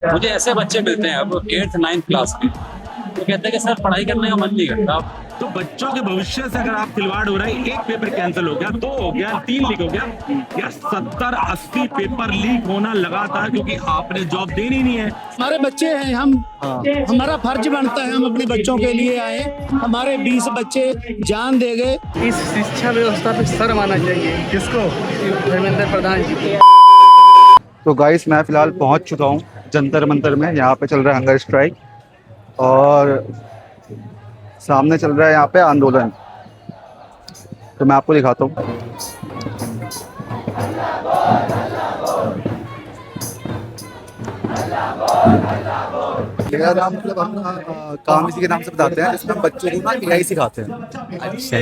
मुझे ऐसे बच्चे मिलते हैं अब 8th 9th क्लास के, तो कहते हैं कि सर पढ़ाई करने का मन नहीं करता। तो बच्चों के भविष्य से अगर आप खिलवाड़ हो रहा है, एक पेपर कैंसिल हो गया, 2 हो गया, 3 लीक हो गया, या 70-80 पेपर लीक होना लगातार क्योंकि आपने जॉब देनी नहीं है। हमारे बच्चे हैं, हम हमारा फर्ज बनता है, हम अपने बच्चों के लिए आए। हमारे 20 बच्चे जान दे गए। इस शिक्षा व्यवस्था पे शर्म आना चाहिए। किसको? धर्मेंद्र प्रधान जी को। तो गाइस मैं फ़िलहाल पहुंच चुका हूं जंतर मंतर में। यहाँ पे चल रहा है हंगर स्ट्राइक और सामने चल रहा है यहाँ पे आंदोलन। तो मैं आपको दिखाता हूँ। मेरा नाम मतलब हम काम इसी के नाम से बताते हैं, जिसमें हम बच्चों को ना एआई सिखाते हैं। अच्छा।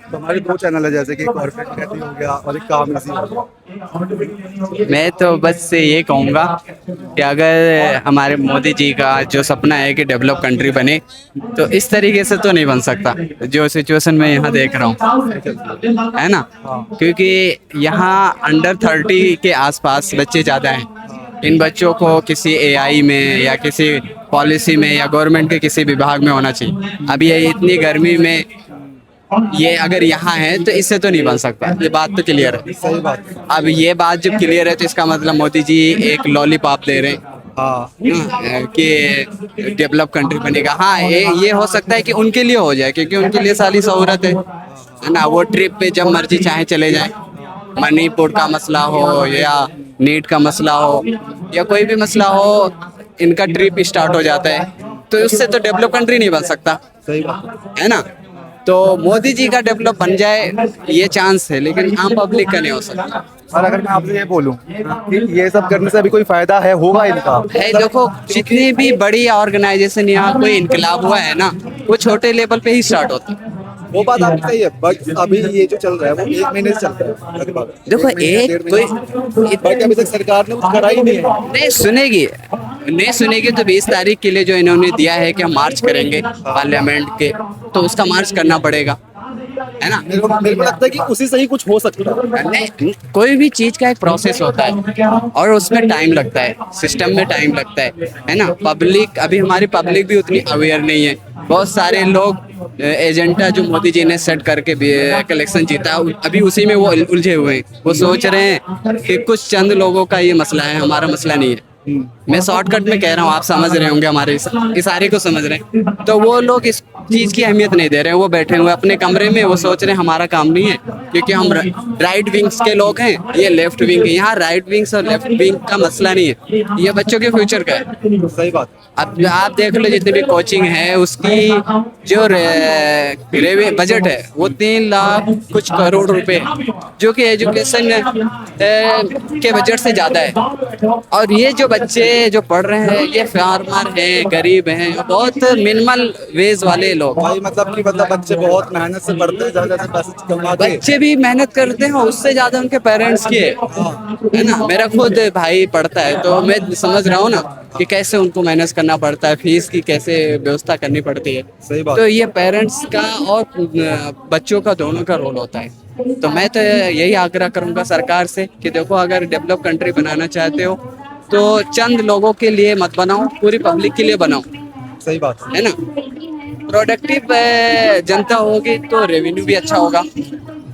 तो हमारे 2 चैनल है, जैसे कि कॉर्पोरेट कहती हो गया और एक काम इसी हो गया। मैं तो बस ये कहूँगा कि अगर हमारे मोदी जी का जो सपना है कि डेवलप कंट्री बने, तो इस तरीके से तो नहीं बन सकता जो सिचुएशन मैं यहाँ देख रहा हूँ, है ना। क्योंकि यहाँ अंडर 30 के आसपास बच्चे ज़्यादा हैं। इन बच्चों को किसी एआई में या किसी पॉलिसी में या गवर्नमेंट के किसी विभाग में होना चाहिए। अब ये इतनी गर्मी में ये अगर यहाँ है तो इससे तो नहीं बन सकता, ये बात तो क्लियर है। सही बात है। अब ये बात जब क्लियर है तो इसका मतलब मोदी जी एक लॉलीपॉप दे रहे हैं कि डेवलप कंट्री बनेगा। हाँ, ये हो सकता है कि उनके लिए हो जाए, क्योंकि उनके लिए सारी सहूलत है ना। वो ट्रिप पे जब मर्जी चाहे चले जाए। मणिपुर का मसला हो या नीट का मसला हो या कोई भी मसला हो, इनका ट्रिप स्टार्ट हो जाता है। तो उससे तो डेवलप कंट्री नहीं बन सकता, सही बात है ना। तो मोदी जी का डेवलप बन जाए ये चांस है, लेकिन आम पब्लिक का नहीं हो सकता। और अगर मैं आपसे ये बोलूं कि ये सब करने से अभी कोई फायदा है होगा इनका? है, देखो जितनी भी बड़ी ऑर्गेनाइजेशन या कोई इनकलाब हुआ है ना, वो छोटे लेवल पे ही स्टार्ट होता है। वो बात आपकी सही है, बट अभी ये जो चल रहा है वो 1 महीने से चल रहा है लगभग। देखो बट अभी तक सरकार ने कुछ करा ही नहीं है। नहीं सुनेगी तो 20 तारीख के लिए जो इन्होंने दिया है कि हम मार्च करेंगे पार्लियामेंट के, तो उसका मार्च करना पड़ेगा, है ना। मेरे को लगता है कि उसी से ही कुछ हो सकता है। नहीं, कोई भी चीज का एक प्रोसेस होता है और उसमें टाइम लगता है, सिस्टम में टाइम लगता है ना। पब्लिक अभी हमारी पब्लिक भी उतनी अवेयर नहीं है। बहुत सारे लोग एजेंडा जो मोदी जी ने सेट करके इलेक्शन जीता, अभी उसी में वो उलझे हुए हैं। वो सोच रहे हैं कि कुछ चंद लोगों का ये मसला है, हमारा मसला नहीं है। मैं शॉर्टकट में कह रहा हूँ, आप समझ रहे होंगे, हमारे इशारे को समझ रहे हैं। तो वो लोग इस चीज की अहमियत नहीं दे रहे हैं। वो बैठे हुए अपने कमरे में, वो सोच रहे हैं हमारा काम नहीं है, क्योंकि हम राइट विंग्स के लोग हैं, ये लेफ्ट विंग है। यहाँ राइट विंग्स और लेफ्ट विंग का मसला नहीं है, ये बच्चों के फ्यूचर का है। सही बात। अब आप देख लो, जितनी भी कोचिंग है उसकी जो बजट है वो 3 लाख कुछ करोड़ रुपए है, जो कि एजुकेशन के बजट से ज्यादा है। और ये जो बच्चे जो पढ़ रहे हैं, ये फार्मर हैं, गरीब हैं, बहुत मिनिमल वेज वाले लोग। भाई मतलब कि बच्चे बहुत मेहनत से पढ़ते हैं, ज्यादा से पैसे कमाते हैं। बच्चे भी मेहनत करते हैं, उससे ज्यादा उनके पेरेंट्स की है ना। मेरा खुद भाई पढ़ता है, तो मैं समझ रहा हूँ ना कि कैसे उनको मैनेज करना पड़ता है, फीस की कैसे व्यवस्था करनी पड़ती है। सही बात। तो ये पेरेंट्स का और बच्चों का दोनों का रोल होता है। तो मैं तो यही आग्रह करूंगा सरकार से कि देखो, अगर डेवलप कंट्री बनाना चाहते हो तो चंद लोगों के लिए मत बनाओ, पूरी पब्लिक के लिए बनाओ। सही बात है ना। प्रोडक्टिव जनता होगी तो रेवेन्यू भी अच्छा होगा।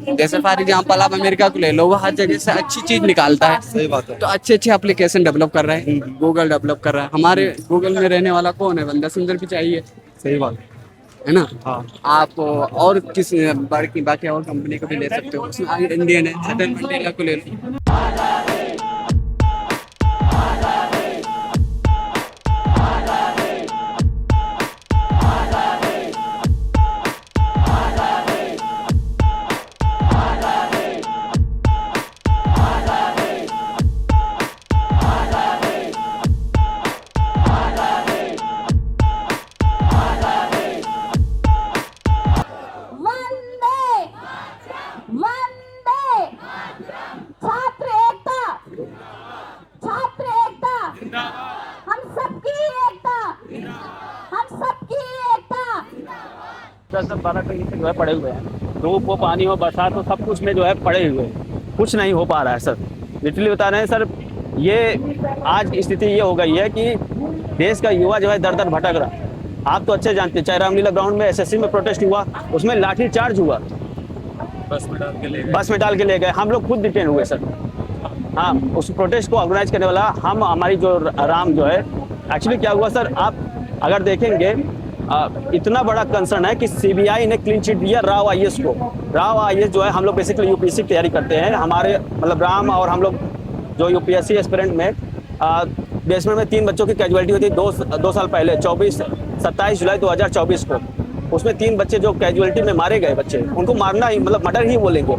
जैसे फॉर एग्जाम्पल आप अमेरिका को ले लो, वो हर जगह से अच्छी चीज निकालता है। सही बात है। तो अच्छे एप्लीकेशन डेवलप कर रहा है, गूगल डेवलप कर रहा है। हमारे गूगल में रहने वाला कौन है? बंदा सुंदर भी चाहिए, सही बात है ना। हाँ। आप और किस बाकी और कंपनी को भी ले सकते हो, उसमें इंडियन है, सदन मंडेला को ले लो। दस 12 कहीं से जो है पड़े हुए हैं। धूप हो, पानी हो, बरसात हो, सब कुछ में जो है पड़े हुए हैं। कुछ नहीं हो पा रहा है सर। लिटरली बता रहे हैं सर, ये आज स्थिति ये हो गई है कि देश का युवा जो है दर दर भटक रहा। आप तो अच्छे जानते हैं, चाहे रामलीला ग्राउंड में एसएससी में प्रोटेस्ट हुआ, उसमें लाठी चार्ज हुआ, बस में डाल के ले गए। बस में डाल के ले गए, हम लोग खुद डिटेन हुए सर। हाँ, उस प्रोटेस्ट को ऑर्गेनाइज करने वाला हमारी जो राम जो है, एक्चुअली क्या हुआ सर, आप अगर देखेंगे इतना बड़ा कंसर्न है कि सीबीआई ने क्लीन चिट दिया राव आईएएस को। राव आईएएस जो है, हम लोग बेसिकली यूपीएससी की तैयारी करते हैं, हमारे मतलब राम और हम लोग जो यूपीएससी एस्पिरेंट में बेसमेंट में 3 बच्चों की कैजुअलिटी हुई थी 2 साल पहले, 27 जुलाई 2024 को। उसमें 3 बच्चे जो कैजुअलिटी में मारे गए बच्चे, उनको मारना ही मतलब मर्डर ही बोलेंगे।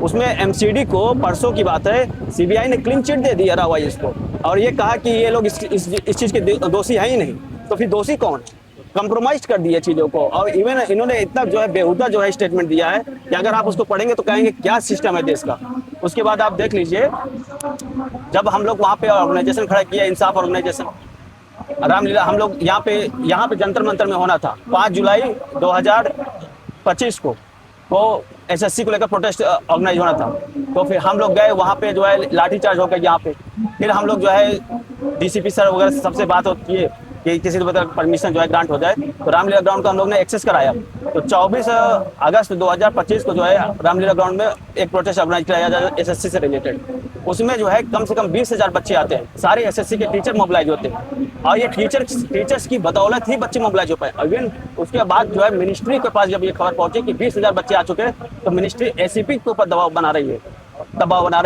उसमें एमसीडी को परसों की बात है सीबीआई ने क्लीन चिट दे दिया राव आईएएस को, और ये कहा कि ये लोग इस चीज़ के दोषी हैं ही नहीं। तो फिर दोषी कौन? कंप्रोमाइज कर दिया चीज़ों को। और इवन इन्होंने इतना जो है बेहुदा जो है स्टेटमेंट दिया है कि अगर आप उसको पढ़ेंगे तो कहेंगे क्या सिस्टम है देश का। उसके बाद आप देख लीजिए, जब हम लोग वहाँ पे ऑर्गेनाइजेशन खड़ा किया, इंसाफ ऑर्गेनाइजेशन, रामलीला, हम लोग यहाँ पे जंतर मंतर में होना था 5 जुलाई 2025 को एसएससी को लेकर प्रोटेस्ट ऑर्गेनाइज होना था। तो फिर हम लोग गए वहाँ पे, जो है लाठीचार्ज हो गया यहाँ पे। फिर हम लोग जो है डीसीपी सर वगैरह से सबसे बात होती है कि किसी को परमिशन जो है ग्रांट हो जाए, तो रामलीला ग्राउंड का हम लोग ने एक्सेस कराया। तो 24 अगस्त 2025 को जो है रामलीला ग्राउंड में एक प्रोटेस्ट ऑर्गेनाइज कराया जाए एसएससी से रिलेटेड। उसमें जो है कम से कम 20,000 बच्चे आते हैं, सारे एसएससी के टीचर मोबिलाइज होते हैं, और ये टीचर्स की बदौलत ही बच्चे मोबिलाइज हो पाए। इवन उसके बाद जो है मिनिस्ट्री के पास जब ये खबर पहुंची कि 20,000 बच्चे आ चुके हैं, तो मिनिस्ट्री एसीपी के ऊपर दबाव बना रही है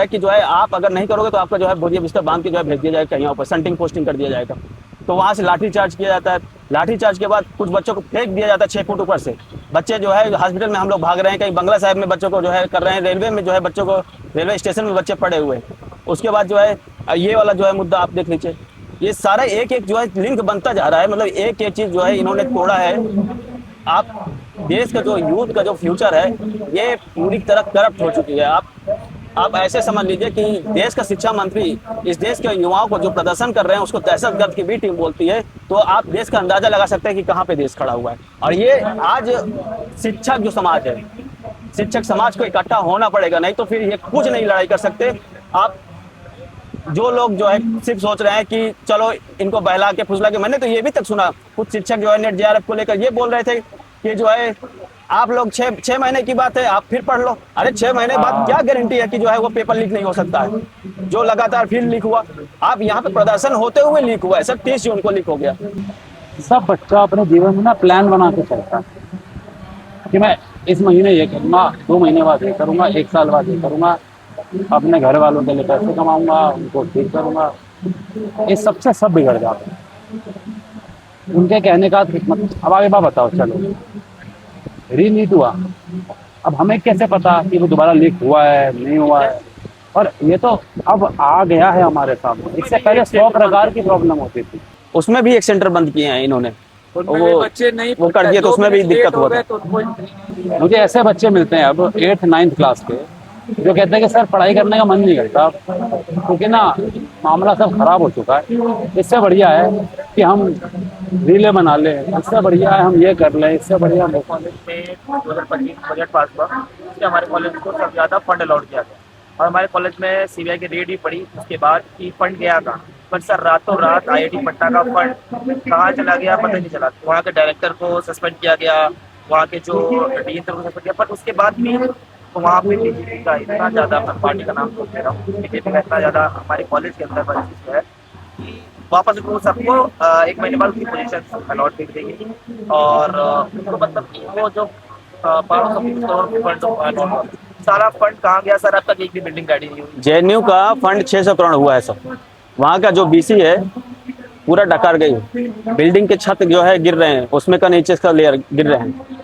कि जो है आप अगर नहीं करोगे तो आपका जो है बोरिया बिस्तर बांध के जो है भेज दिया जाएगा कहीं पर, सेंटिंग पोस्टिंग कर दिया जाएगा। तो वहाँ से लाठी चार्ज किया जाता है। लाठी चार्ज के बाद कुछ बच्चों को फेंक दिया जाता है 6 फुट ऊपर से। बच्चे जो है हॉस्पिटल में हम लोग भाग रहे हैं, कहीं बंगला साहिब में बच्चों को जो है कर रहे हैं, रेलवे में जो है बच्चों को, रेलवे स्टेशन में बच्चे पड़े हुए हैं। उसके बाद जो है ये वाला जो है मुद्दा आप देख लीजिए, ये सारा एक जो है लिंक बनता जा रहा है, मतलब एक चीज़ जो है इन्होंने तोड़ा है। आप देश का जो यूथ का जो फ्यूचर है, ये पूरी तरह करप्ट हो चुकी है। आप ऐसे समझ लीजिए कि देश का शिक्षा मंत्री इस देश के युवाओं को जो प्रदर्शन कर रहे हैं उसको दहशतगर्द की भी टीम बोलती है, तो आप देश का अंदाजा लगा सकते हैं कि कहाँ पे देश खड़ा हुआ है। और ये आज शिक्षक जो समाज है, शिक्षक समाज को इकट्ठा होना पड़ेगा, नहीं तो फिर ये कुछ नहीं लड़ाई कर सकते। आप जो लोग जो है सिर्फ सोच रहे हैं कि चलो इनको बहला के फुसला के, मैंने तो ये भी तक सुना, कुछ शिक्षक जो है नेट जेआरएफ को लेकर ये बोल रहे थे कि जो है आप लोग 6 महीने की बात है, आप फिर पढ़ लो। अरे 6 महीने बाद क्या गारंटी है कि जो है वो पेपर लीक नहीं हो सकता है, जो लगातार फिर लीक हुआ। आप यहाँ पे प्रदर्शन होते हुए लीक हुआ है सर, 30 जून को लीक हो गया। सब बच्चा अपने जीवन में ना प्लान बना के चलता है कि मैं इस महीने ये करूँगा, 2 महीने बाद ये करूँगा, 1 साल बाद ये करूँगा, अपने घर वालों के लिए पैसे कमाऊँगा, उनको ठीक करूँगा। इस सबसे सब बिगड़ जाते हैं उनके कहने का। अब आगे बात बताओ, चलो रीलीक हुआ, अब हमें कैसे पता कि वो दोबारा लीक हुआ है नहीं हुआ है? और ये तो अब आ गया है हमारे सामने। इससे पहले 100 प्रकार की प्रॉब्लम होती थी। उसमें भी एक सेंटर बंद किए हैं इन्होंने, वो कर दिया, तो उसमें भी दिक्कत हुआ था। मुझे ऐसे बच्चे मिलते हैं अब 8th 9th क्लास के, जो कहते हैं कि सर पढ़ाई करने का मन नहीं करता क्योंकि ना मामला सब खराब हो चुका है। इससे बढ़िया है कि हम रीले बना लें, इससे बढ़िया है हम ये कर लें, इससे बढ़िया हम कॉलेज में 2025 बजट पास हुआ, उससे हमारे कॉलेज को सबसे ज़्यादा फंड अलॉट किया गया और हमारे कॉलेज में सीबीआई की रेड भी पड़ी उसके बाद कि फंड गया था। पर सर रातों रात आईआईटी पटना का फंड कहाँ चला गया पता नहीं चला। वहाँ के डायरेक्टर को सस्पेंड किया गया, वहाँ के जो डीन थे उनको सस्पेंड किया, पर उसके बाद भी वहाँ पे बीजेपी का इतना ज़्यादा, पार्टी का नाम सोच ले रहा हूँ, बीजेपी का इतना ज़्यादा हमारे कॉलेज के अंदर परिस्थिति है कि वापस उनको सबको 1 महीने बाद उसकी पोजीशन अलॉट कर देगी और उनको मतलब वो जो 500 करोड़ फंड, सारा फंड कहाँ गया सर? अब तक एक भी बिल्डिंग गाड़ी नहीं हुई। जेएनयू का फंड 600 करोड़ हुआ है सर। वहाँ का जो बीसी है पूरा डकार गई, बिल्डिंग के छत जो है गिर रहे हैं, उसमें का नीचे का लेयर गिर रहे हैं।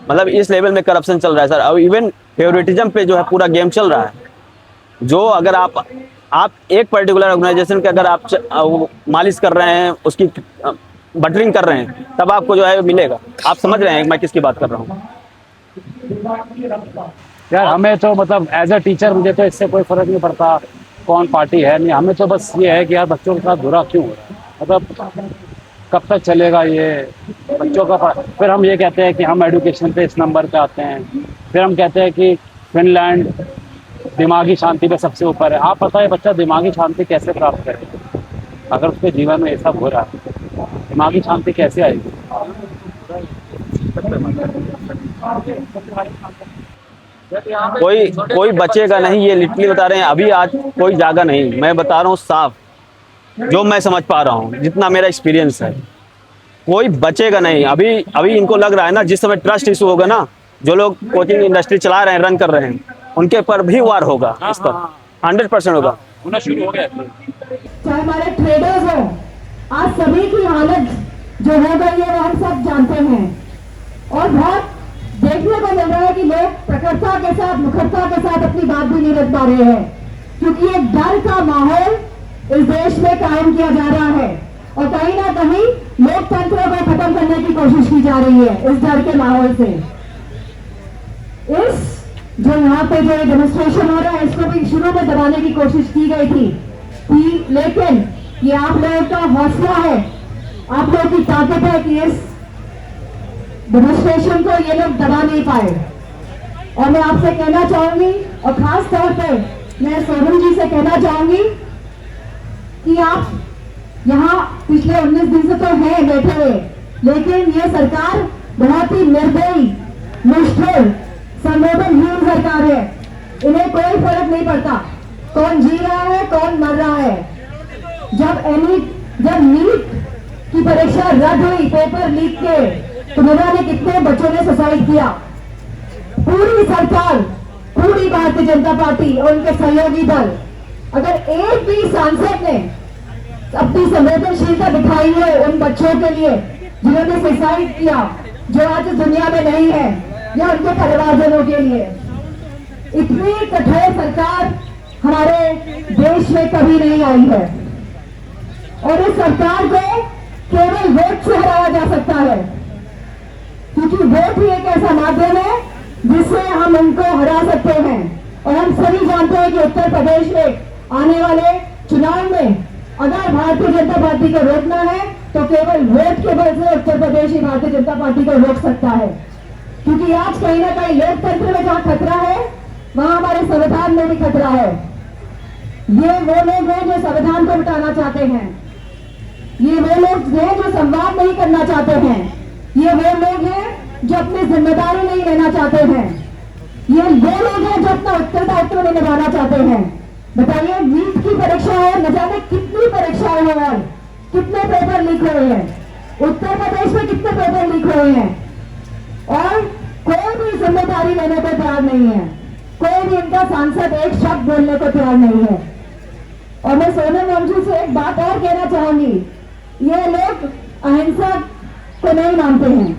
मतलब इस लेवल में करप्शन चल रहा है सर। अब इवन फेवरेटिज्म पे जो है पूरा गेम चल रहा है। जो अगर आप एक पर्टिकुलर ऑर्गेनाइजेशन के अगर आप मालिश कर रहे हैं, उसकी बटरिंग कर रहे हैं, तब आपको जो है मिलेगा। आप समझ रहे हैं मैं किसकी बात कर रहा हूँ? यार हमें तो मतलब एज अ टीचर मुझे तो इससे कोई फर्क नहीं पड़ता कौन पार्टी है नहीं, हमें तो बस ये है कि यार बच्चों के साथ बुरा क्यों हो रहा है, मतलब कब तक चलेगा ये बच्चों का। फिर हम ये कहते हैं कि हम एजुकेशन पे इस नंबर पे आते हैं, फिर हम कहते हैं कि फिनलैंड दिमागी शांति पे सबसे ऊपर है। आप बताएं बच्चा दिमागी शांति कैसे प्राप्त करे अगर उसके जीवन में ये सब हो रहा है? दिमागी शांति कैसे आएगी? कोई बचेगा नहीं, ये लिटरली बता रहे हैं। अभी आज कोई जागा नहीं, मैं बता रहा हूँ साफ, जो मैं समझ पा रहा हूँ, जितना मेरा एक्सपीरियंस है, कोई बचेगा नहीं। अभी इनको लग रहा है ना, जिस समय ट्रस्ट इशू होगा ना, जो लोग कोचिंग इंडस्ट्री चला रहे हैं, रन कर रहे हैं, उनके पर भी वार होगा, इस पर 100% होगा। होना शुरू हो गया। चाहे हमारे ट्रेडर्स हो, आज सभी की हालत जो हो गई है वो हम सब जानते हैं। और बहुत देखने को मिल रहा है कि लोग प्रखरता के साथ, मुखरता के साथ अपनी बात भी नहीं रख पा रहे हैं, क्योंकि एक डर का माहौल इस देश में कायम किया जा रहा है और कहीं ना कहीं लोकतंत्र को खत्म करने की कोशिश की जा रही है इस डर के माहौल से। इस जो यहाँ पे जो डेमोन्स्ट्रेशन हो रहा है, इसको भी शुरू में दबाने की कोशिश की गई थी, लेकिन ये आप लोगों का हौसला है, आप लोगों की ताकत है कि इस डेमोन्स्ट्रेशन को ये लोग दबा नहीं पाए। और मैं आपसे कहना चाहूंगी, और खास तौर पे मैं सोनम जी से कहना चाहूंगी कि आप यहाँ पिछले 19 दिन से तो हैं बैठे हुए, लेकिन ये सरकार बहुत ही निर्दयी, मुश्किल, संवेदनहीन सरकार है। इन्हें कोई फर्क नहीं पड़ता कौन जी रहा है, कौन मर रहा है। जब नीट की परीक्षा रद्द हुई, पेपर लीक के, तो उन्होंने कितने बच्चों ने सुसाइड किया। पूरी सरकार, पूरी भारतीय जनता पार्टी और उनके सहयोगी दल, अगर एक भी सांसद ने अपनी संवेदनशीलता दिखाई है उन बच्चों के लिए जिन्होंने सुसाइड किया, जो आज दुनिया में नहीं है, या उनके परिवारजनों के लिए, इतनी कठोर सरकार हमारे देश में कभी नहीं आई है। और इस सरकार को केवल वोट से हराया जा सकता है, क्योंकि वोट ही एक ऐसा माध्यम है जिससे हम उनको हरा सकते हैं। और हम सभी जानते हैं कि उत्तर प्रदेश में आने वाले चुनाव में अगर भारतीय जनता पार्टी को रोकना है तो केवल वोट के बल से उत्तर प्रदेश ही भारतीय जनता पार्टी को रोक सकता है। क्योंकि आज कहीं ना कहीं लोकतंत्र में जहाँ खतरा है, वहां हमारे संविधान में भी खतरा है। ये वो लोग हैं जो संविधान को मिटाना चाहते हैं, ये वो लोग हैं जो संवाद नहीं करना चाहते हैं, ये वो लोग हैं जो अपनी जिम्मेदारी नहीं लेना चाहते हैं, ये वो लोग हैं जो अपना उत्तरदायित्व नहीं निभाना चाहते हैं। बताइए, नीट की परीक्षा है, न जाने कितनी परीक्षाएं हैं और कितने पेपर लीक हुए हैं, उत्तर प्रदेश में कितने पेपर लीक हुए हैं, और कोई भी जिम्मेदारी लेने को तैयार नहीं है, कोई भी इनका सांसद एक शब्द बोलने को तैयार नहीं है। और मैं सोनम वंशू से एक बात और कहना चाहूंगी, ये लोग अहिंसा को नहीं मानते हैं,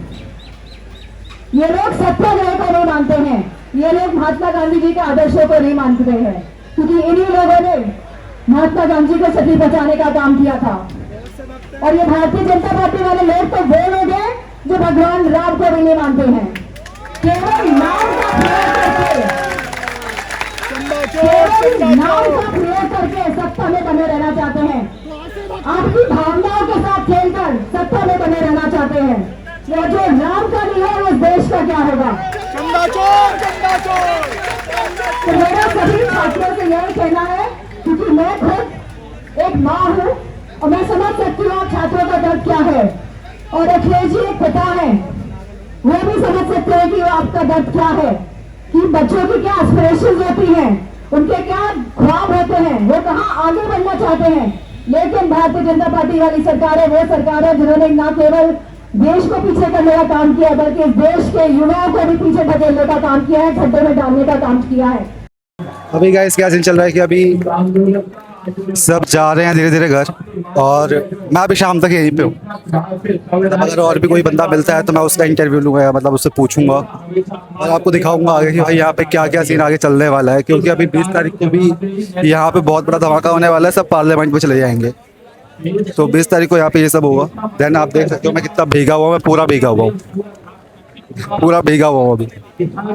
ये लोग सत्याग्रह को नहीं मानते हैं, ये लोग महात्मा गांधी जी के आदर्शों को नहीं मानते हैं, क्योंकि इन्हीं लोगों ने महात्मा गांधी को सती बचाने का काम किया था। और ये भारतीय जनता पार्टी वाले लोग तो वो लोग हैं जो भगवान राम को भी नहीं मानते हैं। केवल नाम का प्रयोग करके सत्ता में बने रहना चाहते हैं, आपकी भावनाओं के साथ खेलकर सत्ता में बने रहना चाहते हैं। वो जो राम का नहीं है, उस देश का क्या होगा? तो मेरा सभी छात्रों से यही कहना है, क्योंकि मैं खुद एक माँ हूँ और मैं समझ सकती हूँ आप छात्रों का दर्द क्या है, और अखिलेश जी एक पिता है, वो भी समझ सकते हैं कि वो आपका दर्द क्या है, कि बच्चों की क्या एस्पिरेशंस होती हैं, उनके क्या ख्वाब होते हैं, वो कहाँ आगे बढ़ना चाहते हैं। लेकिन भारतीय जनता पार्टी वाली सरकार है वो सरकार है जिन्होंने न केवल देश को पीछे करने का काम किया है, बल्कि देश के युवाओं को भी पीछे ढकेलने का काम किया है, खड्डे में डालने का काम किया है। अभी गाइस क्या सीन चल रहा है कि अभी सब जा रहे हैं धीरे धीरे घर, और मैं अभी शाम तक यहीं पे हूँ। मतलब अगर और भी कोई बंदा मिलता है तो मैं उसका इंटरव्यू लूँगा, मतलब उससे पूछूंगा और आपको दिखाऊंगा आगे कि भाई यहाँ पे क्या क्या सीन आगे चलने वाला है, क्योंकि अभी 20 तारीख को भी यहाँ पे बहुत बड़ा धमाका होने वाला है, सब पार्लियामेंट में चले जाएंगे। तो 20 तारीख को यहाँ पे ये सब होगा। देन आप देख सकते हो मैं कितना भीगा हुआ हूँ, मैं पूरा भीगा हुआ हूँ, पूरा भीगा हुआ हूँ अभी।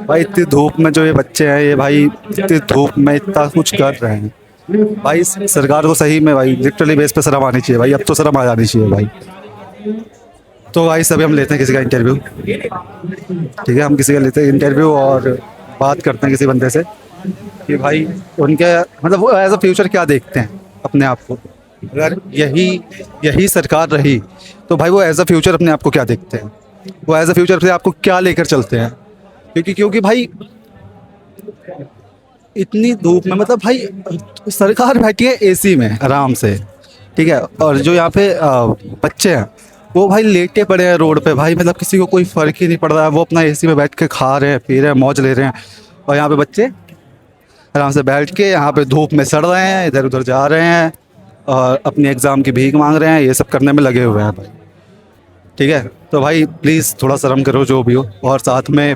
भाई इतनी धूप में जो ये बच्चे हैं, ये भाई इतनी धूप में इतना कुछ कर रहे हैं। भाई सरकार को सही में भाई लिटरली बेस पे शर्म आनी चाहिए भाई, अब तो शर्म आ जानी चाहिए भाई। तो भाई सभी हम लेते हैं किसी का इंटरव्यू, ठीक है, हम किसी का लेते हैं इंटरव्यू और बात करते हैं किसी बंदे से कि भाई उनके मतलब वो एज अ फ्यूचर क्या देखते हैं अपने आप को, अगर यही सरकार रही तो भाई वो एज अ फ्यूचर अपने आप को क्या देखते हैं, वो एज अ फ्यूचर से आपको क्या लेकर चलते हैं। क्योंकि भाई इतनी धूप में मतलब भाई सरकार बैठी है एसी में आराम से, ठीक है, और जो यहाँ पे बच्चे हैं वो भाई लेटे पड़े हैं रोड पे भाई, मतलब किसी को कोई फ़र्क ही नहीं पड़ रहा है, वो अपना एसी में बैठ के खा रहे हैं, पी रहे हैं, मौज ले रहे हैं, और यहाँ पे बच्चे आराम से बैठ के यहाँ पे धूप में सड़ रहे हैं, इधर उधर जा रहे हैं और अपने एग्ज़ाम की भीख मांग रहे हैं, ये सब करने में लगे हुए हैं भाई, ठीक है। तो भाई प्लीज़ थोड़ा शर्म करो जो भी हो, और साथ में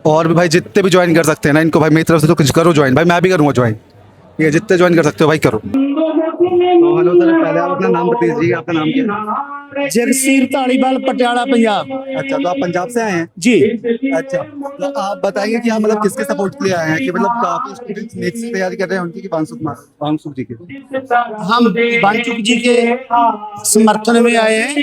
और भी भाई जितने भी ज्वाइन कर सकते हैं ना इनको भाई मेरी तरफ से तो कुछ करो ज्वाइन, भाई मैं भी करूँगा ज्वाइन, ठीक है, जितने ज्वाइन कर सकते हो भाई करो। तो हेलो सर, पहले आप अपना नाम बता दीजिए, आपका नाम क्या है? जगसीर धालीवाल पटियाला पंजाब। अच्छा, तो आप पंजाब से आए हैं? जी। अच्छा, तो आप बताएंगे कि आप मतलब किसके सपोर्ट के लिए आए हैं, कि मतलब काफी स्टूडेंट्स नेक्स्ट की तैयारी कर रहे हैं उनकी, कि बांसुक जी की? हम बांसुक जी के समर्थन में आए हैं,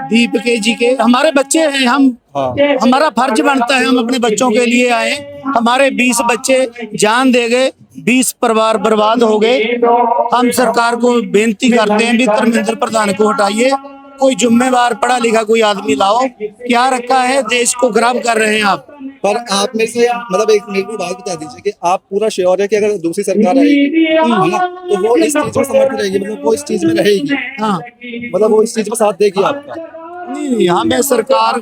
दीपके जी के, हमारे बच्चे हैं, हम हमारा फर्ज बनता है, हम अपने बच्चों के लिए आए। हमारे 20 बच्चे जान दे गए, 20 परिवार बर्बाद हो गए। हम सरकार को बेनती करते हैं भी धर्मेंद्र प्रधान को हटाइए, कोई जिम्मेवार पढ़ा लिखा कोई आदमी लाओ। क्या रखा है, देश को खराब कर रहे हैं आप। पर आप मेरे से मतलब एक मेरे को बात बता दीजिए कि आप पूरा श्योर है कि अगर दूसरी सरकार आएगी है ना तो वो इस चीज में समर्थ रहेगी, मतलब वो इस चीज में रहेगी, हाँ, मतलब वो इस चीज में साथ देगी आपका? नहीं, हमें सरकार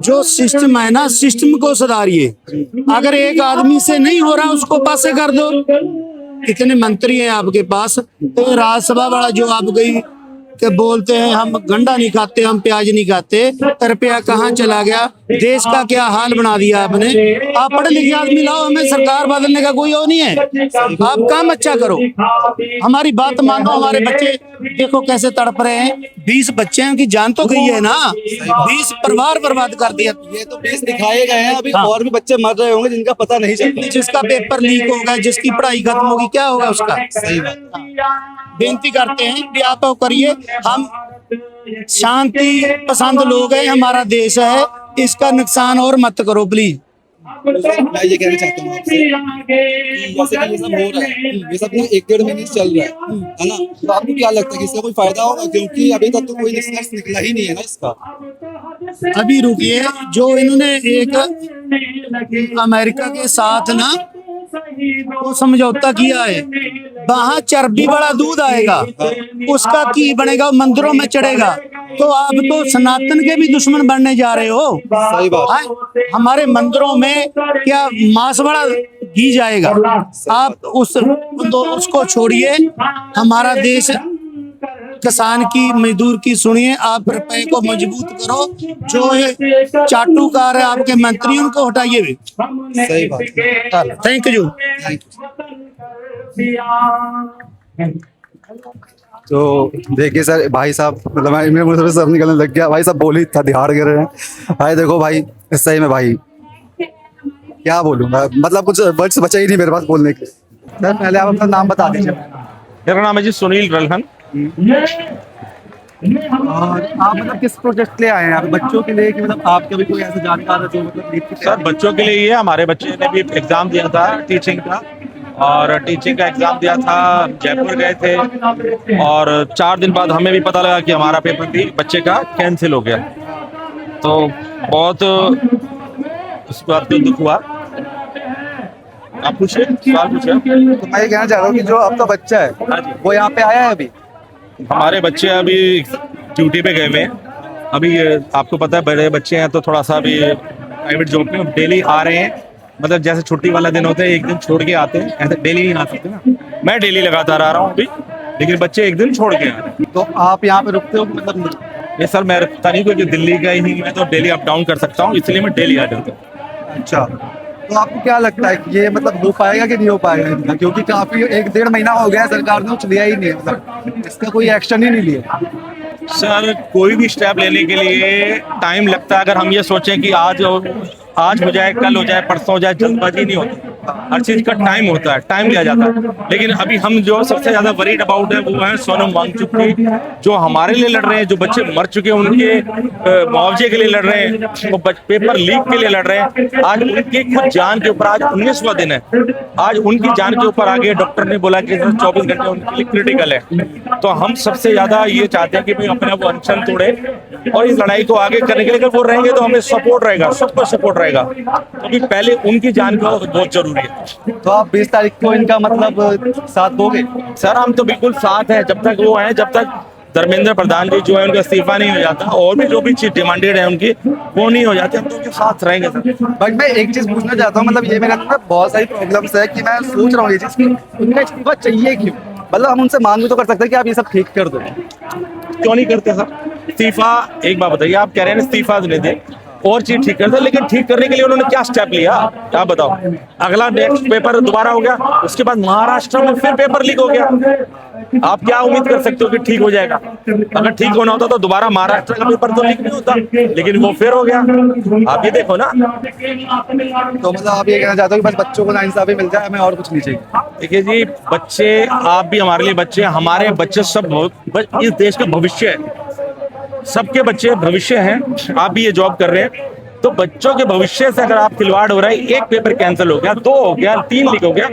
जो सिस्टम है ना, सिस्टम को सुधारिए। अगर एक आदमी से नहीं हो रहा उसको पासे कर दो। कितने मंत्री हैं आपके पास, तो राज्यसभा वाला जो आप गई के बोलते हैं हम गंडा नहीं खाते, हम प्याज नहीं खाते, रुपया कहाँ चला गया, देश का क्या हाल बना दिया आपने। आप पढ़े लिखे आदमी लाओ, हमें सरकार बदलने का कोई वो नहीं है, आप काम अच्छा करो, हमारी बात मानो। हमारे बच्चे देखो कैसे तड़प रहे हैं, 20 बच्चे हैं, उनकी जान तो गई है ना, 20 परिवार बर्बाद कर दिया। ये तो 20 दिखाए गए हैं, अभी और भी बच्चे मर रहे होंगे जिनका पता नहीं चलता, जिसका पेपर लीक होगा, जिसकी पढ़ाई खत्म होगी, क्या होगा उसका। सही बात। बेनती करते हैं कि आप करिए, हम शांति पसंद लोग हैं, हमारा देश है, इसका नुकसान और मत करो प्लीज। मैं ये कहना चाहता हूँ आपसे कि जैसे कि ये सब हो रहा है, ये सब ना 1-1.5 महीने से चल रहा है ना, तो आपको क्या लगता है कि इसका कोई फायदा होगा? क्योंकि अभी तक तो कोई निष्कर्ष निकला ही नहीं है ना इसका। अभी रुकिए, जो इन्होंने एक अमेरिका के साथ ना वो समझौता किया है, वहाँ चर्बी वाला दूध आएगा, उसका की बनेगा, मंदिरों में चढ़ेगा, तो आप तो सनातन के भी दुश्मन बनने जा रहे हो। सही बात। हमारे मंदिरों में क्या मांस वाला घी जाएगा, आप उसको छोड़िए। हमारा देश किसान की, मजदूर की सुनिए, आप रुपए को मजबूत करो। जो ये चाटुकार है आपके मंत्री, उनको हटाइए भी। सही बात। Thank you. तो देखिए सर, भाई साहब मतलब मेरे मुंह से सब निकलने लग गया, भाई साहब बोल ही इतना दिहाड़ कर रहे हैं भाई। देखो भाई, सही में भाई क्या बोलूँगा, मतलब कुछ वर्ड्स बचा ही नहीं मेरे पास बोलने के। सर पहले आप अपना नाम बता दीजिए। मेरा नाम है जी सुनील रलहन। और आप मतलब किस प्रोजेक्ट के लिए आए हैं? आप बच्चों के लिए कि मतलब आपके भी कोई ऐसा जानकार है जो मतलब? सर बच्चों के लिए ही है, हमारे बच्चे ने भी एग्जाम दिया था टीचिंग का, और टीचिंग का एग्जाम दिया था, जयपुर गए थे, और 4 दिन बाद हमें भी पता लगा कि हमारा पेपर भी बच्चे का कैंसिल हो गया। तो बहुत उस बात पे दुख हुआ। आप पूछिए, सवाल पूछिए। तो मैं ये कहना चाह रहा हूँ कि जो आपका बच्चा है वो यहाँ पे आया है अभी? हमारे बच्चे अभी ड्यूटी पे गए हुए हैं। अभी आपको पता है बड़े बच्चे हैं तो थोड़ा सा अभी प्राइवेट जॉब में डेली आ रहे हैं, मतलब जैसे छुट्टी वाला दिन होता है एक दिन छोड़ के आते हैं, ऐसे डेली नहीं आ सकते ना। मैं डेली लगातार आ रहा हूँ अभी, लेकिन बच्चे एक दिन छोड़ के आ रहे हैं। तो आप यहाँ पे रुकते हो मतलब? ये सर मैं रुकता नहीं, क्योंकि दिल्ली का ही नहीं, मैं तो डेली अप डाउन कर सकता हूँ, इसलिए मैं डेली आ जाता हूँ। अच्छा, तो आपको क्या लगता है कि ये मतलब हो पाएगा कि नहीं हो पाएगा इनका? क्योंकि काफी 1-1.5 महीना हो गया है, सरकार ने कुछ लिया ही नहीं है, मतलब इसका कोई एक्शन ही नहीं लिया। सर कोई भी स्टेप लेने के लिए टाइम लगता है। अगर हम ये सोचें कि आज हो जाए, कल हो जाए, परसों हो जाए, जल्दबाजी नहीं होती। हर चीज का टाइम होता है, टाइम दिया जाता है। लेकिन अभी हम जो सबसे ज्यादा वरीड अबाउट है वो है सोनम वांगचुक की, जो हमारे लिए लड़ रहे हैं, जो बच्चे मर चुके हैं उनके मुआवजे के लिए लड़ रहे हैं, वो पेपर लीक के लिए लड़ रहे हैं। आज उनकी खुद जान के ऊपर, आज 19वां दिन है, आज उनकी जान के ऊपर आगे डॉक्टर ने बोला कि 24 घंटे उनके लिए क्रिटिकल है। तो हम सबसे ज्यादा ये चाहते हैं कि भाई अपना वो अनशन तोड़े और इस लड़ाई को आगे करने के लिए अगर वो रहेंगे तो हमें सपोर्ट रहेगा, सबको सपोर्ट रहेगा, क्योंकि पहले उनकी जान को बहुत जरूरी है। तो आप 20 तारीख को इनका मतलब साथ दोगे? सर हम तो बिल्कुल साथ हैं, जब तक वो हैं, जब तक धर्मेंद्र प्रधान जी जो है उनका इस्तीफा नहीं हो जाता और भी जो भी चीज डिमांडेड है उनकी वो नहीं हो जाती, हम तो उनके साथ रहेंगे सर। बट मैं एक चीज पूछना चाहता हूँ, मतलब ये मेरे अंदर बहुत सारी प्रॉब्लम्स है कि मैं सोच रहा हूँ ये चीज कि उनका इस्तीफा चाहिए क्यों? मतलब हम उनसे मांग भी तो कर सकते हैं कि आप ये सब ठीक कर दो। क्यों नहीं करते सर इस्तीफा? एक बात बताइए, आप कह रहे हैं इस्तीफा देने दें और चीज ठीक करते, लेकिन ठीक करने के लिए उन्होंने क्या स्टेप लिया आप बताओ? अगला नेक्स्ट पेपर दोबारा हो गया, उसके बाद महाराष्ट्र में फिर पेपर लीक हो गया। आप क्या उम्मीद कर सकते हो कि ठीक हो जाएगा? अगर ठीक होना होता तो दोबारा महाराष्ट्र का पेपर तो लीक नहीं होता, लेकिन वो फिर हो गया। आप ये देखो ना। तो मतलब आप ये कहना चाहते हो कि बस बच्चों को नाइंसाफी मिल जाए, हमें और कुछ नहीं चाहिए? देखिए जी, बच्चे, आप भी हमारे लिए बच्चे, हमारे बच्चे सब इस देश का भविष्य है, सबके बच्चे भविष्य हैं। आप भी ये जॉब कर रहे हैं, तो बच्चों के भविष्य से अगर आप खिलवाड़ हो रहा है, एक पेपर कैंसिल हो गया, 2 हो गया, 3 लीक हो गया,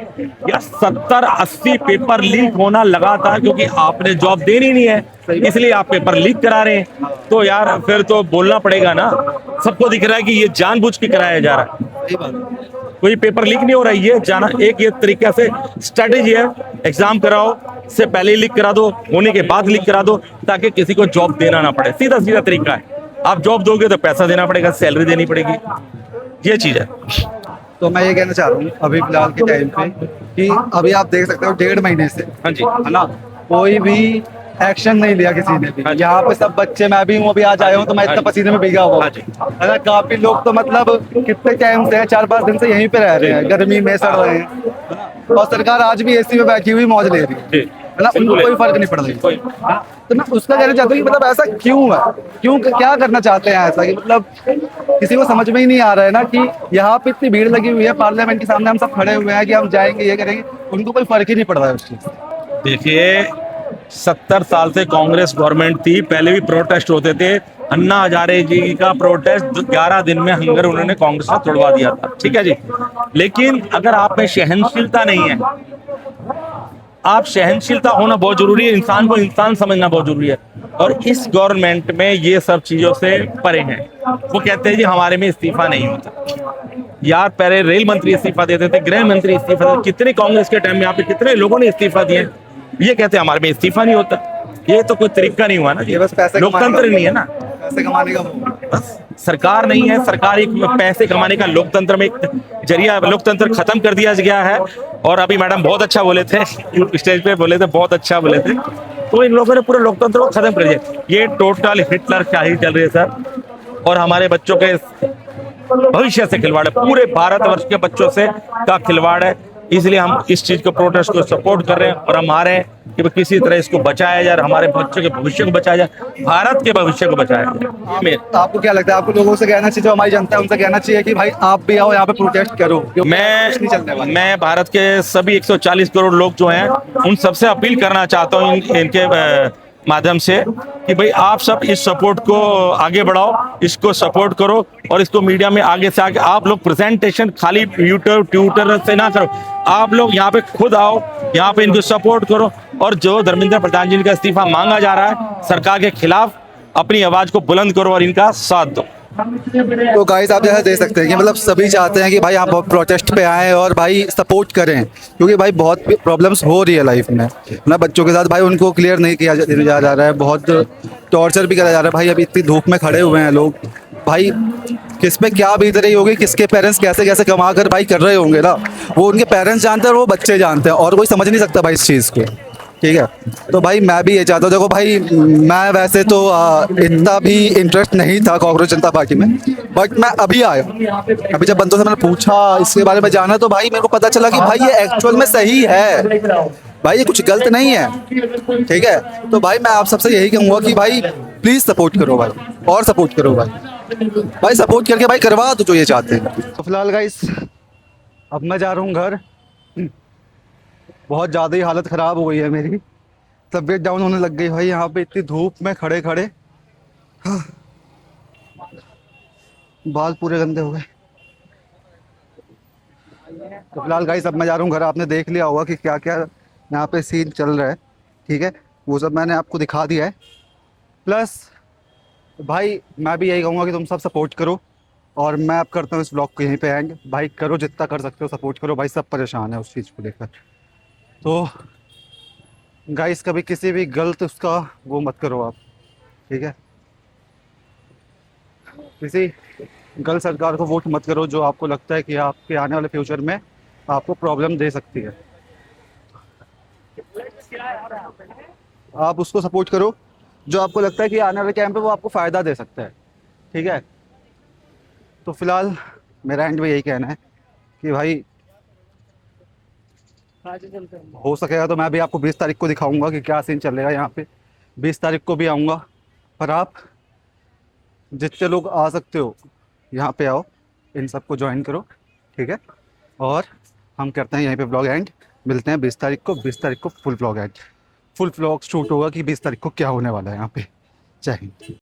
या 70-80 पेपर लीक होना लगातार, क्योंकि आपने जॉब देनी नहीं है इसलिए आप पेपर लीक करा रहे हैं, तो यार फिर तो बोलना पड़ेगा ना। सबको दिख रहा है कि ये जानबूझ के कराया जा रहा है, कोई पेपर लीक नहीं हो रहा है। ये जाना एक ये तरीका से स्ट्रेटेजी है, एग्जाम कराओ से पहले लीक करा दो, होने के बाद लीक करा दो, ताकि किसी को जॉब देना ना पड़े। सीधा सीधा तरीका है। आप जॉब दोगे तो पैसा देना पड़ेगा, सैलरी देनी पड़ेगी, ये चीज है। तो मैं ये कहना चाह रहा हूँ अभी फिलहाल के टाइम पे कि अभी आप देख सकते हो 1.5 महीने से, हाँ जी, है ना, कोई भी एक्शन नहीं लिया किसी ने भी। यहाँ पे सब बच्चे, मैं भी हूँ, अभी आज आया हूँ तो मैं इतना पसीने में भीगा हुआ हूँ, है ना। काफी लोग तो मतलब कितने टाइम से 4-5 दिन से यहीं पे रह रहे हैं, गर्मी में सड़ रहे हैं, और सरकार आज भी एसी में बैठी हुई मौज ले रही है ना, उनको कोई फर्क नहीं पड़ रही। तो मैं उसका कहना चाहता हूँ कि मतलब ऐसा क्यों है, क्यों, क्या करना चाहते हैं ऐसा, कि मतलब किसी को समझ में ही नहीं आ रहा है ना कि यहाँ पे इतनी भीड़ लगी हुई है, पार्लियामेंट के सामने हम सब खड़े हुए हैं कि हम जाएंगे, ये करेंगे, उनको कोई फर्क ही नहीं पड़ रहा है उस चीज। देखिए 70 साल से कांग्रेस गवर्नमेंट थी, पहले भी प्रोटेस्ट होते थे। अन्ना हजारे जी का प्रोटेस्ट 11 दिन में हंगर उन्होंने कांग्रेस ने तोड़वा दिया था, ठीक है जी। लेकिन अगर आप में सहनशीलता नहीं है, आप सहनशीलता होना बहुत जरूरी है, इंसान को इंसान समझना बहुत जरूरी है, और इस गवर्नमेंट में ये सब चीजों से परे हैं। वो कहते हैं जी हमारे में इस्तीफा नहीं होता। यार पहले रेल मंत्री इस्तीफा देते थे, गृह मंत्री इस्तीफा देते, कितने कांग्रेस के टाइम में यहाँ पे कितने लोगों ने इस्तीफा दिए, ये कहते हैं हमारे में इस्तीफा नहीं होता। ये तो कोई तरीका नहीं हुआ ना, ये बस पैसे लोकतंत्र नहीं है ना, पैसे कमाने का बस सरकार नहीं है, सरकार एक पैसे कमाने का लोकतंत्र में एक जरिया, लोकतंत्र खत्म कर दिया गया है। और अभी मैडम बहुत अच्छा बोले थे, स्टेज पे बोले थे, बहुत अच्छा बोले थे, तो इन लोगों ने पूरे लोकतंत्र को खत्म कर दिया। ये टोटल हिटलर शाही चल रही है सर, और हमारे बच्चों के भविष्य से खिलवाड़ है, पूरे भारतवर्ष के बच्चों से का खिलवाड़ है। इसलिए हम इस चीज को, प्रोटेस्ट को सपोर्ट कर रहे हैं, और हम आ रहे हैं कि किसी तरह इसको बचाया जाए, हमारे बच्चों के भविष्य को बचाया जाए, भारत के भविष्य को बचाया जाए। आपको क्या लगता है, आपको लोगों से कहना चाहिए, जो हमारी जनता है उनसे कहना चाहिए कि भाई आप भी आओ यहाँ पे प्रोटेस्ट करो? मैं भारत के सभी 140 करोड़ लोग जो हैं उन सबसे अपील करना चाहता हूँ इनके माध्यम से कि भाई आप सब इस सपोर्ट को आगे बढ़ाओ, इसको सपोर्ट करो, और इसको मीडिया में आगे से आगे आप लोग प्रेजेंटेशन खाली यूट्यूब ट्विटर से ना करो, आप लोग यहाँ पे खुद आओ, यहाँ पे इनको सपोर्ट करो, और जो धर्मेंद्र प्रधान जी का इस्तीफा मांगा जा रहा है सरकार के खिलाफ, अपनी आवाज को बुलंद करो और इनका साथ दो। तो गाइस आप जैसा देख सकते हैं कि मतलब सभी चाहते हैं कि भाई आप प्रोटेस्ट पे आएँ और भाई सपोर्ट करें, क्योंकि भाई बहुत प्रॉब्लम्स हो रही है लाइफ में ना बच्चों के साथ। भाई उनको क्लियर नहीं किया जा रहा है, बहुत टॉर्चर भी करा जा रहा है। भाई अभी इतनी धूप में खड़े हुए हैं लोग, भाई किस पे क्या बीत रही होगी, किसके पेरेंट्स कैसे कैसे कमा कर भाई कर रहे होंगे ना, वो उनके पेरेंट्स जानते हैं और वो बच्चे जानते हैं, और कोई समझ नहीं सकता भाई इस चीज़ को, ठीक है। तो भाई मैं भी ये चाहता हूँ, देखो भाई मैं वैसे तो इतना भी इंटरेस्ट नहीं था कांग्रेस जनता पार्टी में, बट मैं अभी आया, अभी जब बंदों से मैंने पूछा इसके बारे में जाना, तो भाई मेरे को पता चला कि भाई ये एक्चुअल में सही है, भाई ये कुछ गलत नहीं है, ठीक है। तो भाई मैं आप सबसे यही कहूँगा कि भाई प्लीज़ सपोर्ट करो भाई, और सपोर्ट करो भाई। भाई सपोर्ट करके भाई करवा तो जो ये चाहते हैं। तो फिलहाल गाइस अब मैं जा रहा हूँ घर। बहुत ज़्यादा ही हालत ख़राब हो गई है मेरी, तबीयत डाउन होने लग गई भाई यहाँ पे इतनी धूप में खड़े खड़े। बाल पूरे गंदे हो गए। तो फिलहाल गाइस अब मैं जा रहा हूँ घर। आपने देख लिया होगा कि क्या क्या यहाँ पे सीन चल रहा है, ठीक है, वो सब मैंने आपको दिखा दिया है। प्लस भाई मैं भी यही कहूँगा कि तुम सब सपोर्ट करो, और मैं अब करता हूँ इस ब्लॉग को यहीं पे एंड। भाई करो जितना कर सकते हो, सपोर्ट करो भाई, सब परेशान है उस चीज़ को लेकर। तो गाइस कभी किसी भी गलत उसका वो मत करो आप, ठीक है, किसी गलत सरकार को वोट मत करो जो आपको लगता है कि आपके आने वाले फ्यूचर में आपको प्रॉब्लम दे सकती है। आप उसको सपोर्ट करो जो आपको लगता है कि आने वाले टाइम पे वो आपको फ़ायदा दे सकता है, ठीक है। तो फिलहाल मेरा एंड में यही कहना है कि भाई हो सकेगा तो मैं भी आपको 20 तारीख को दिखाऊंगा कि क्या सीन चलेगा यहाँ पे। 20 तारीख को भी आऊँगा, पर आप जितने लोग आ सकते हो यहाँ पे आओ, इन सबको ज्वाइन करो, ठीक है। और हम करते हैं यहीं पे ब्लॉग एंड। मिलते हैं 20 तारीख को। 20 तारीख को full blog and, full blog shoot होगा कि 20 तारीख को क्या होने वाला है यहाँ पे। जय हिंद।